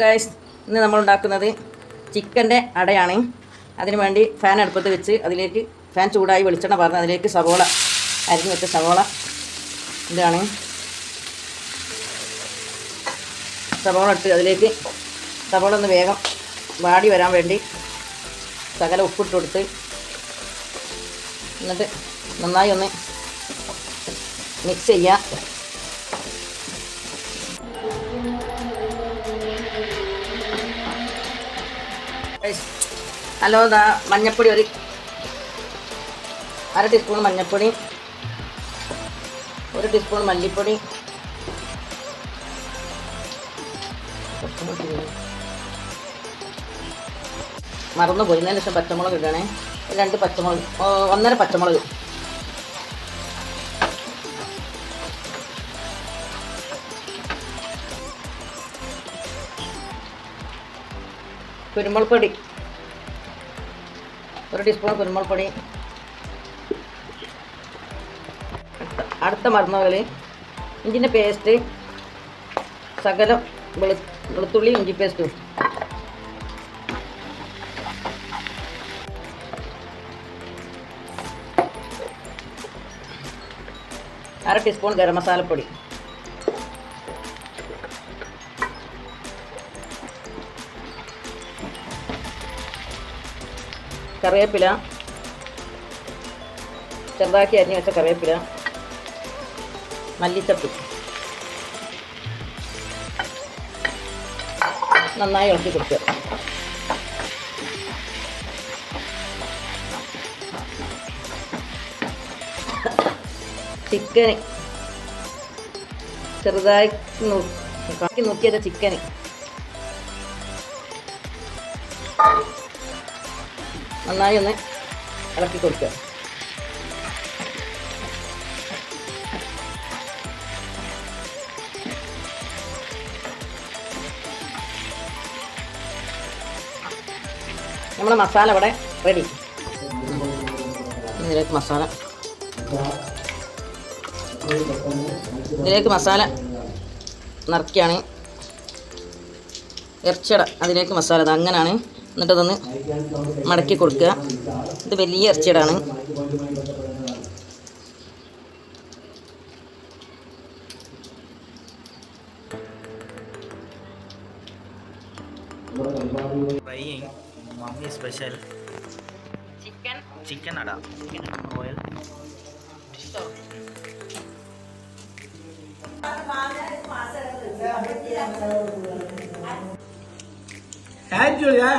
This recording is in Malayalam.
ഗൈസ്, ഇന്ന് നമ്മൾ ഉണ്ടാക്കുന്നത് ചിക്കൻ്റെ അടയാണ്. അതിനു വേണ്ടി ഫാൻ അടുപ്പത്ത് വെച്ച് അതിലേക്ക് ഫാൻ ചൂടായി വെളിച്ചെണ്ണ പറഞ്ഞ് അതിലേക്ക് സവോള അരിഞ്ഞ് വെച്ച സവോള ഇതാണ്. സവോള ഇട്ട് അതിലേക്ക് സവോള ഒന്ന് വേഗം വാടി വരാൻ വേണ്ടി ശകലം ഉപ്പിട്ട് കൊടുത്ത് എന്നിട്ട് നന്നായി ഒന്ന് മിക്സ് ചെയ്യുക. ഹലോ, മഞ്ഞൾപ്പൊടി ഒരു 1/2 ടീസ്പൂൺ മഞ്ഞൾപ്പൊടി, 1 ടീസ്പൂൺ മല്ലിപ്പൊടി, മറന്നുപോയി. ഇതിന് ശേഷം പച്ചമുളക് ഇടണേ. 2 പച്ചമുളക്, 1.5 പച്ചമുളക്, കുരുമുളക് പൊടി 1 ടീസ്പൂൺ കുരുമുളക് പൊടി. അടുത്ത മറന്നുകള് ഇഞ്ചിൻ്റെ പേസ്റ്റ്, ശകലം വെളുത്തുള്ളി ഇഞ്ചി പേസ്റ്റും, അര ടീസ്പൂൺ ഗരം മസാലപ്പൊടി, കറിവേപ്പില, ചെറുതാക്കി അരിഞ്ഞ് വെച്ച കറിവേപ്പില, മല്ലിച്ചപ്പ്, നന്നായി ഇളക്കി കൊടുക്കുക. ചിക്കന് ചെറുതായി നുറുക്കിയത് ചിക്കന് നന്നായി ഒന്ന് ഇളക്കി കൊടുക്കുക. നമ്മുടെ മസാല ഇവിടെ റെഡി. ഇതിലേക്ക് മസാല നിറയ്ക്കുകയാണ്. ഇറച്ചിയട അതിലേക്ക് മസാല ഇത് അങ്ങനെയാണ്. എന്നിട്ടതൊന്ന് മടക്കി കൊടുക്കുക. ഇത് വലിയ ഇറച്ചിയടാണ്. मम्मी स्पेशल चिकन अड़ा ऑयल है जो यार